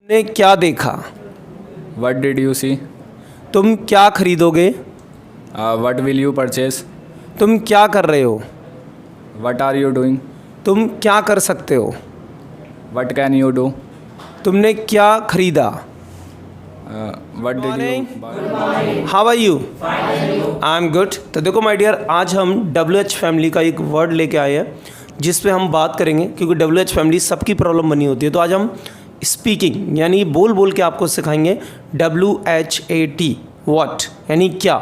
ने क्या देखा? What did you see? तुम क्या खरीदोगे? What will you purchase? तुम क्या कर रहे हो? What are you doing? तुम क्या कर सकते हो? What can you do? तुमने क्या खरीदा? What did you buy? How are you? I am good. तो देखो माय डियर, आज हम WH फैमिली का एक वर्ड लेके आए हैं जिस पे हम बात करेंगे, क्योंकि WH फैमिली सबकी प्रॉब्लम बनी होती है। तो आज हम स्पीकिंग यानी बोल बोल के आपको सिखाएंगे WHAT, व्हाट यानी क्या।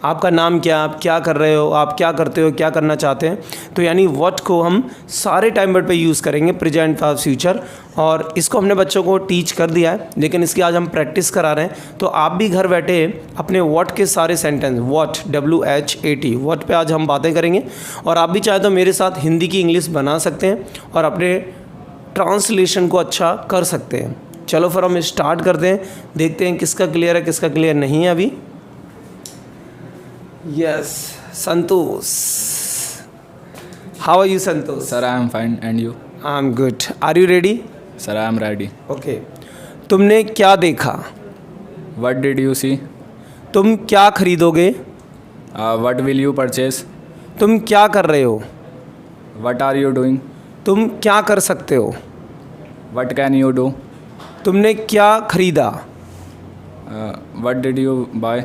आपका नाम क्या, आप क्या कर रहे हो, आप क्या करते हो, क्या करना चाहते हैं। तो यानी व्हाट को हम सारे टाइम वर्ड पे यूज़ करेंगे, प्रेजेंट पास्ट फ्यूचर। और इसको हमने बच्चों को टीच कर दिया है, लेकिन इसकी आज हम प्रैक्टिस करा रहे हैं। तो आप भी घर बैठे अपने व्हाट के सारे सेंटेंस, व्हाट WHAT, व्हाट पे आज हम बातें करेंगे। और आप भी चाहे तो मेरे साथ हिंदी की इंग्लिश बना सकते हैं और अपने ट्रांसलेशन को अच्छा कर सकते हैं। चलो फिर हम स्टार्ट करते हैं, देखते हैं किसका क्लियर है किसका क्लियर नहीं है अभी। Yes, Santosh, how are you Santosh? Sir, I am fine. And you? I am good. Are you ready? Sir, I am ready. Okay. तुमने क्या देखा? What did you see? तुम क्या खरीदोगे? What will you purchase? तुम क्या कर रहे हो? What are you doing? तुम क्या कर सकते हो? What can you do? तुमने क्या खरीदा? What did you buy?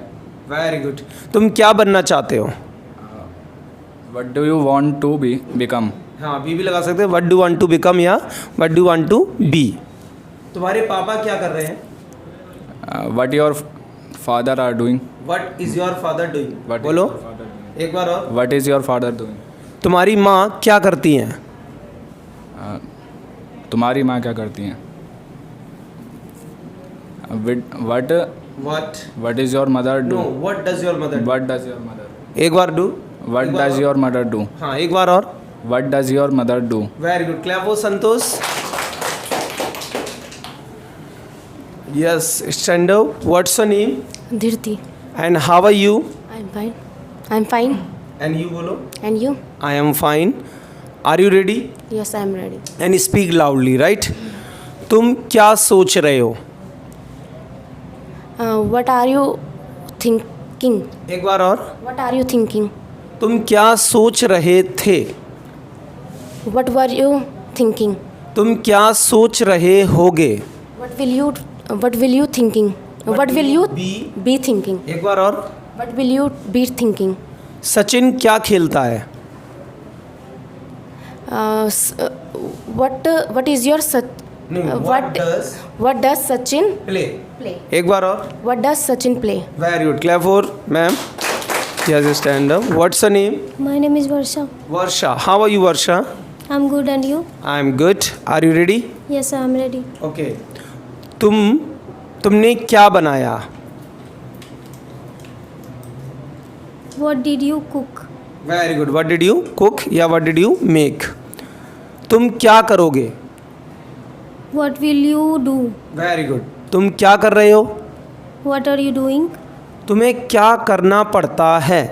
Very good. तुम क्या बनना चाहते हो? What do you want to become? हाँ, बी भी लगा सकते हैं। What do want to become या what do want to be. तुम्हारे पापा क्या कर रहे हैं? What your father are doing? What is your father doing? What is बोलो your father doing? एक बार और। What is your father doing? तुम्हारी माँ क्या करती हैं? तुम्हारी माँ क्या करती हैं? What is your mother do? No, what does your mother? What does your mother? एक बार do. What does your mother do? हाँ, एक बार और। What does your mother do? Very good. Clap for Santosh. Yes, stand up. What's your name? Dhirti. And how are you? I'm fine. I'm fine. And you बोलो। And you? I am fine. Are you ready? Yes, I'm ready. And speak loudly, right? तुम क्या सोच रहे हो? What are you thinking? एक बार और। What are you thinking? तुम क्या सोच रहे थे? What were you thinking? तुम क्या सोच रहे होगे? What will you thinking? What will you be thinking? एक बार और। What will you be thinking? Sachin क्या खेलता है? What is your what does Sachin play. play? एक बार और। What does Sachin play? Very good. Clap for ma'am. Yes, stand up. What's your name? My name is Varsha. Varsha. How are you Varsha? I'm good and you? I am good. Are you ready? Yes, I'm ready. Okay. तुमने क्या बनाया? What did you cook? Very good. What did you cook या what did you make? तुम क्या करोगे? What will you do? Very good. तुम क्या कर रहे हो? What are you doing? तुम्हें क्या करना पड़ता है?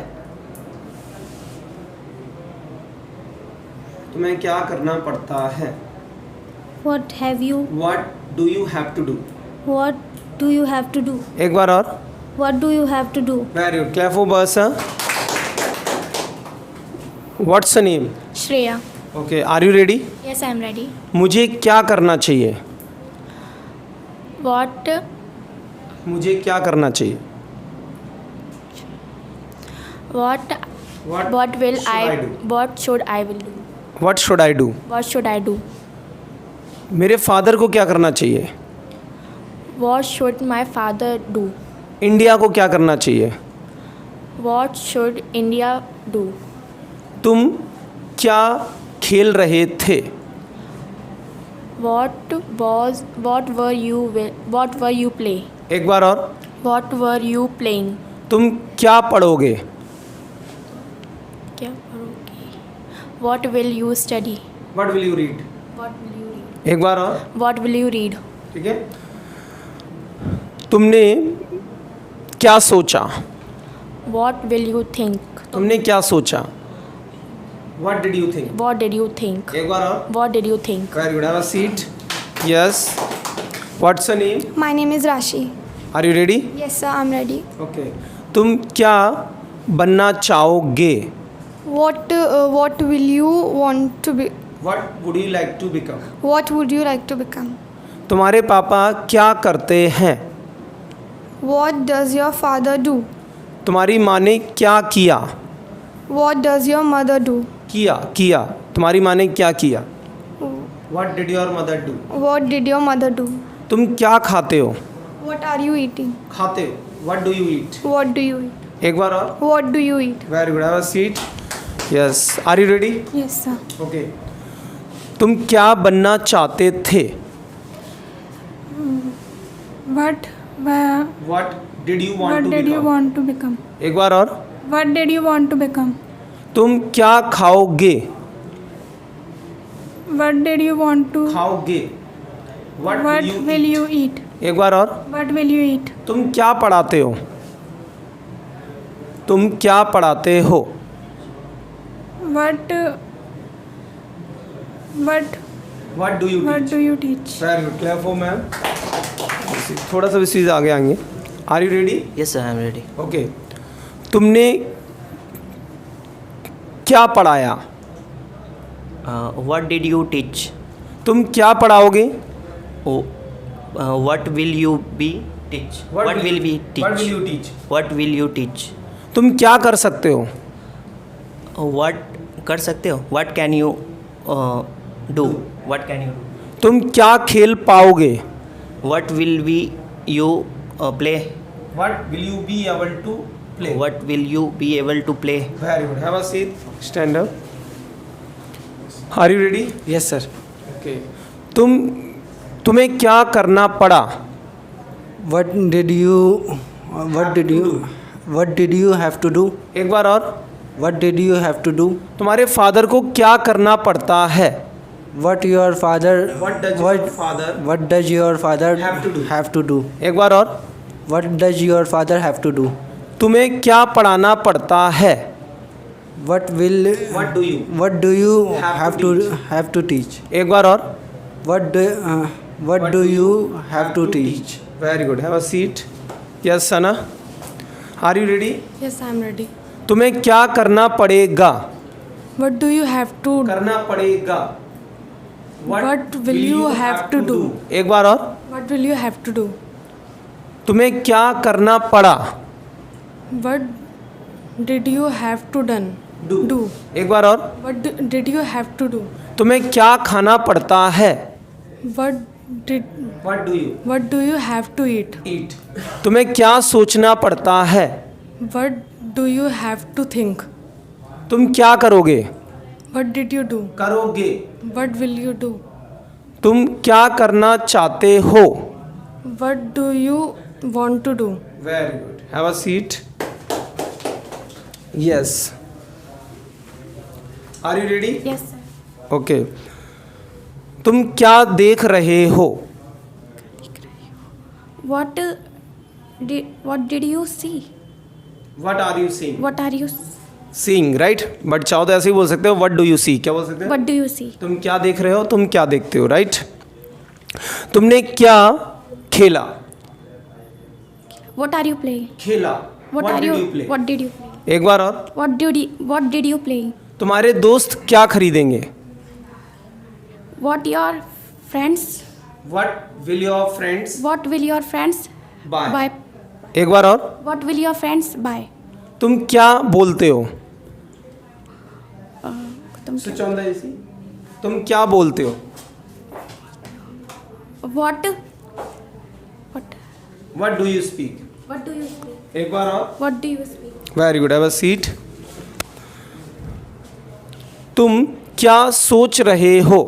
तुम्हें क्या करना पड़ता है? What have you? What do you have to do? What do you have to do? एक बार और। What do you have to do? Very good. Clap for Varsha. What's your name? Shreya. Okay. Are you ready? Yes, I'm ready. मुझे क्या करना चाहिए? What मुझे क्या करना चाहिए? what What will should I do? what should I will do? What should I do? What should I do? मेरे father को क्या करना चाहिए? What should my father do? India को क्या करना चाहिए? What should India do? तुम क्या खेल रहे थे? What were you play? एक बार और। What were you playing? तुम क्या पढ़ोगे? क्या पढ़ोगे? What will you study? What will you read? What will you read? एक बार और। What will you read? ठीक है। तुमने क्या सोचा? What will you think? तुमने क्या सोचा? What did you think? What did you think? एक बार और। What did you think? Very good. Have a seat. Yes. What's your name? My name is Rashi. Are you ready? Yes, sir, I'm ready. Okay, तुम क्या बनना चाहोगे? What will you want to be? What would you like to become? What would you like to become? तुम्हारे पापा क्या करते हैं? What does your father do? तुम्हारी माँ ने क्या किया? What does your mother do? किया तुम्हारी माँ ने क्या किया? What did your mother do? What did your mother do? तुम क्या खाते हो? What are you eating? खाते हो, what do you eat? What do you eat? एक बार और. What do you eat? Very good, have a seat. Yes, are you ready? Yes, sir. Okay, तुम क्या बनना चाहते थे? What what did you want what to did you become? want to become? एक बार और. What did you want to become? तुम क्या खाओगे? What did you want to? खाओगे. What will you eat? एक बार और. What will you eat? तुम क्या पढ़ाते हो? तुम क्या पढ़ाते हो? What what do you do you teach? Very good, clap for ma'am. थोड़ा सा भी चीज़ आगे आएंगे. Are you ready? Yes, sir, I am ready. Okay, तुमने क्या पढ़ाया? What did you teach? तुम क्या पढ़ाओगे? Oh, what will you be teach? What will we teach? What will you teach? What will you teach? तुम क्या कर सकते हो? What कर सकते हो? What can you do? What can you do? तुम क्या खेल पाओगे? What will we you play? What will you be able to play? What will you be able to play? Very good. Have a seat. Stand up. Are you ready? Yes, sir. Okay. तुम्हें क्या करना पड़ा? What did you have to do? एक बार और. What did you have to do? तुम्हारे father को क्या करना पड़ता है? What your father? What does your father What does your father have to do? एक बार और. What does your father have to do? तुम्हें क्या पढ़ाना पड़ता है? What do you have to teach? एक बार और. What do you have to teach? Very good. Have a seat. Yes, Sana. Are you ready? Yes, I'm ready. तुम्हें क्या करना पड़ेगा? What do you have to? करना पड़ेगा. What will you have to do? एक बार और. What will you have to do? तुम्हें क्या करना पड़ा? What did you have to do? एक बार और. What did you have to do? तुम्हें क्या खाना पड़ता है? What do you have to eat? तुम्हें क्या सोचना पड़ता है? What do you have to think? तुम क्या करोगे? What did you do? करोगे. What will you do? तुम क्या करना चाहते हो? What do you want to do? Very good. Have a seat. Yes. Are you ready? Yes, sir. Okay. तुम क्या देख रहे हो? What did you see? What are you seeing? What are you? Seeing, right? But चाहो तो ऐसे ही बोल सकते हो. What do you see? क्या बोल सकते हो? What do you see? तुम क्या देख रहे हो? तुम क्या देखते हो? Right? तुमने क्या खेला? What are you playing? खेला. What did you play? What did you play? एक बार और. What did you play? तुम्हारे दोस्त क्या खरीदेंगे? What your friends? What will your friends What will your friends buy? एक बार और. What will your friends buy? तुम क्या बोलते हो? तुम Switch on the AC. तुम क्या बोलते हो? What What do you speak? do you speak? एक बार और. What do you speak? Very good. Have a seat. तुम क्या सोच रहे हो?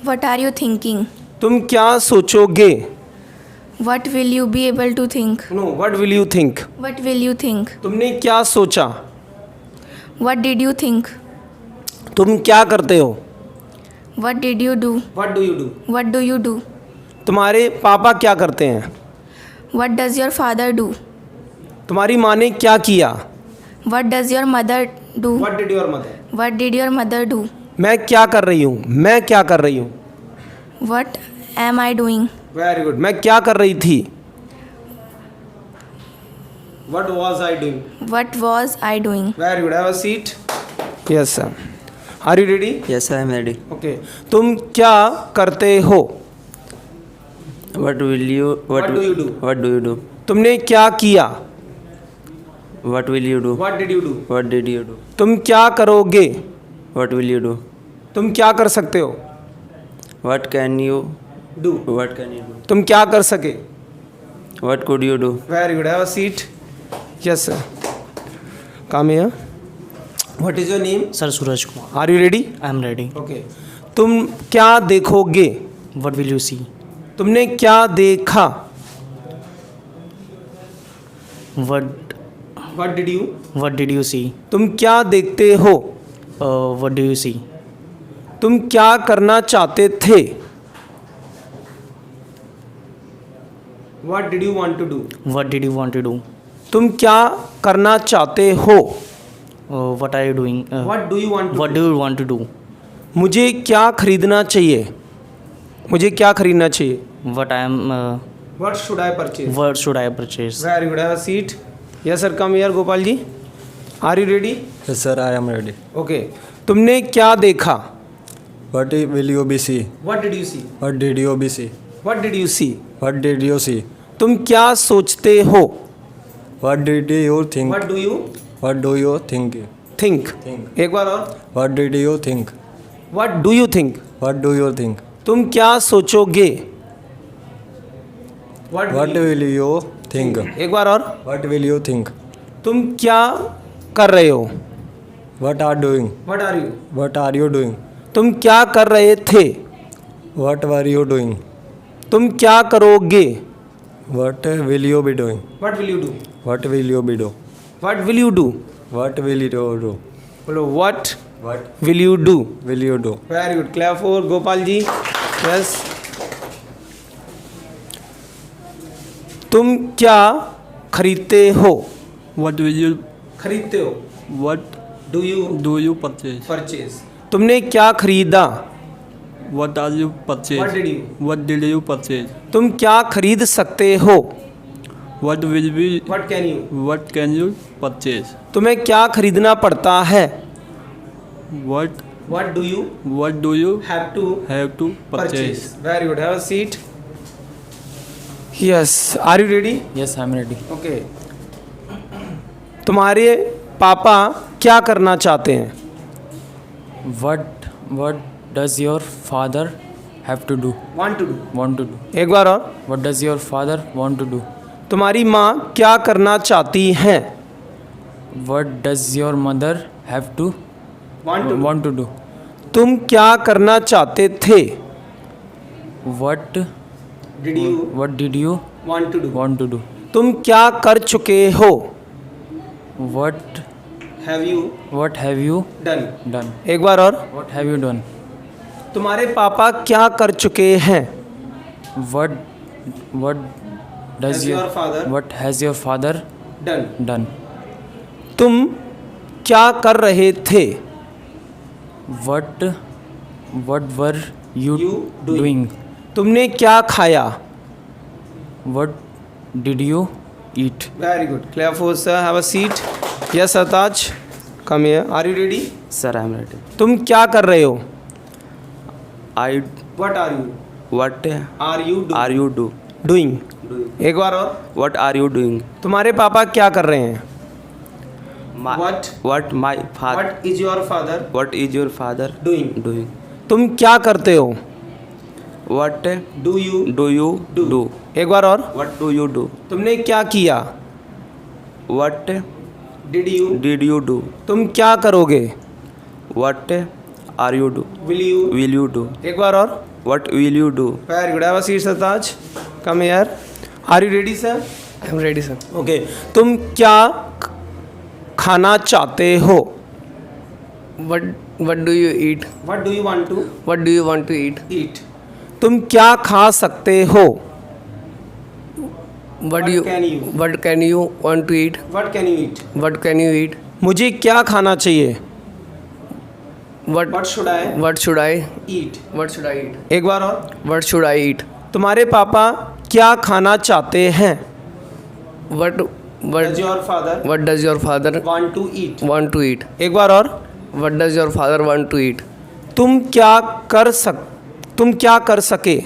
What are you thinking? तुम क्या सोचोगे? What will you be able to think? No. What will you think? What will you think? तुमने क्या सोचा? What did you think? तुम क्या करते हो? What did you do? What do you do? What do you do? तुम्हारे पापा क्या करते हैं? What does your father do? तुम्हारी माँ ने क्या किया? What does your mother do? What did your mother? What did your mother do? मैं क्या कर रही हूँ? मैं क्या कर रही हूँ? What am I doing? Very good. मैं क्या कर रही थी? What was I doing? What was I doing? Very good. Have a seat. Yes, sir. Are you ready? Yes, I am ready. Okay. तुम क्या करते हो? What will you? What do you do? What do you do? तुमने क्या किया? What will you do? What did you do? What did you do? तुम क्या करोगे? What will you do? तुम क्या कर सकते हो? What can you Do. What can you do? तुम क्या कर सके? What could you do? Very good. Have a seat. Yes, sir. Come here. What is your name? Sir Suraj Kumar. Are you ready? I am ready. Okay. तुम क्या देखोगे? What will you see? तुमने क्या देखा? What did you? What did you see? तुम क्या देखते हो? What do you see? तुम क्या करना चाहते थे? What did you want to do? What did you want to do? तुम क्या करना चाहते हो? What are you doing? What do you want to what do? Do you want to do? मुझे क्या खरीदना चाहिए? मुझे क्या खरीदना चाहिए? What I am What should I purchase? What should I purchase? Very good. Have a seat. Yes, sir. Come here, Gopal ji. Are you ready? Yes, sir, I am ready. Okay. तुमने क्या देखा? What will you be see? What did you see? What did you be see? What did you see? What did you see? तुम क्या सोचते हो? What did you think? What do you What do you think? think? Think. एक बार और. What did you think? What do you think? What do you think? तुम क्या सोचोगे? What What will you think? एक बार और. What will you think? तुम क्या कर रहे हो? What are doing? What are you? What are you doing? तुम क्या कर रहे थे? What were you doing? तुम क्या करोगे? What will you be doing? What will you do? What will you be do? What will you do? What will you do? बोलो what What will you do? will you do? Very good. Clap for Gopal ji. Yes. तुम क्या खरीदते हो? What will you? खरीदते हो. What Do you do you purchase? purchase? तुमने क्या खरीदा? What are you purchase? What did you? What did you purchase? तुम क्या खरीद सकते हो? What will be? What can you? What can you purchase? तुम्हें क्या खरीदना पड़ता है? What What do you What do you have to have to purchase? purchase? Very good. Have a seat. Yes. Are you ready? Yes I am ready. Okay. तुम्हारे पापा क्या करना चाहते हैं? What does your father have to do? Want to do. Want to do? एक बार और. What does your father want to do? तुम्हारी माँ क्या करना चाहती हैं? What does your mother have to Want to do. Want to do? तुम क्या करना चाहते थे? What Did you did you want to do? Want to do? तुम क्या कर चुके हो? What have you done? एक बार और. What have you done? तुम्हारे पापा क्या कर चुके हैं? What does Has your father what has your father done? तुम क्या कर रहे थे? What were you You doing. Doing? तुमने क्या खाया? What did you eat? Very good. Clap for sir. Have a seat. Yes, Ataj. Come here. Are you ready? Sir, I am ready. तुम क्या कर रहे हो? I What are you? what Are you do? are you do? Doing. एक बार और. What are you doing? तुम्हारे पापा क्या कर रहे हैं? What? What my father? What is your father What is your father doing? doing? तुम क्या करते हो? What Do you do you do? एक बार और. What do you do? तुमने क्या किया? What Did you did you do? तुम क्या करोगे? What are you do? Will you do? एक बार और. What will you do? Very good. Have a seat, Sataj. Come here. Are you ready, sir? I am ready, sir. Okay. तुम क्या खाना चाहते हो? What do you eat? What do you want to What do you want to eat? eat? तुम क्या खा सकते हो? What do you can you What can you want to eat? What can you eat? What can you eat? मुझे क्या खाना चाहिए? What What should I What should I eat? What should I eat? एक बार और. What should I eat? तुम्हारे पापा क्या खाना चाहते हैं? What Does your father What does your father want to eat? want to eat? एक बार और. What does your father want to eat? तुम क्या कर सके?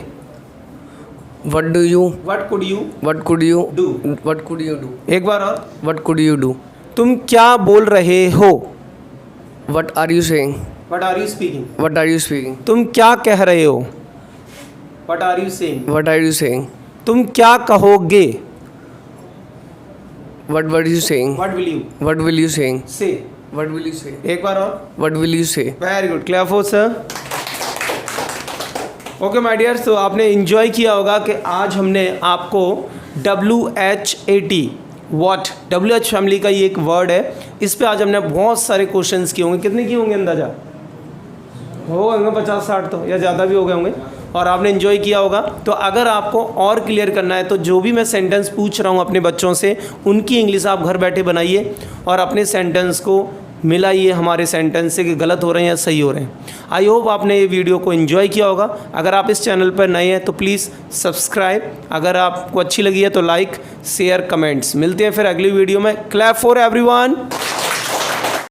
What do you What could you What could you do? What could you do? एक बार और. What could you do? तुम क्या बोल रहे हो? What are you saying? What are you speaking? What are you speaking? तुम क्या कह रहे हो? What are you saying? What are you saying? तुम क्या कहोगे? What were you saying? What will you What will you saying? say? What will you say? एक बार और. What will you say? Very good. Clap for sir. Okay my dear, तो आपने enjoy किया होगा कि आज हमने आपको WH80 वॉट WH फैमिली का ये एक वर्ड है, इस पे आज हमने बहुत सारे क्वेश्चंस किए होंगे. कितने किए होंगे अंदाज़ा? हो होंगे 50-60 तो, या ज़्यादा भी हो गए होंगे. और आपने इन्जॉय किया होगा. तो अगर आपको और क्लियर करना है तो जो भी मैं सेंटेंस पूछ रहा हूँ अपने बच्चों से, उनकी इंग्लिश आप घर बैठे बनाइए और अपने सेंटेंस को मिलाइए हमारे सेंटेंस से कि गलत हो रहे हैं या सही हो रहे हैं. आई होप आपने ये वीडियो को एंजॉय किया होगा. अगर आप इस चैनल पर नए हैं तो प्लीज़ सब्सक्राइब. अगर आपको अच्छी लगी है तो लाइक, शेयर, कमेंट्स. मिलते हैं फिर अगली वीडियो में. Clap for everyone.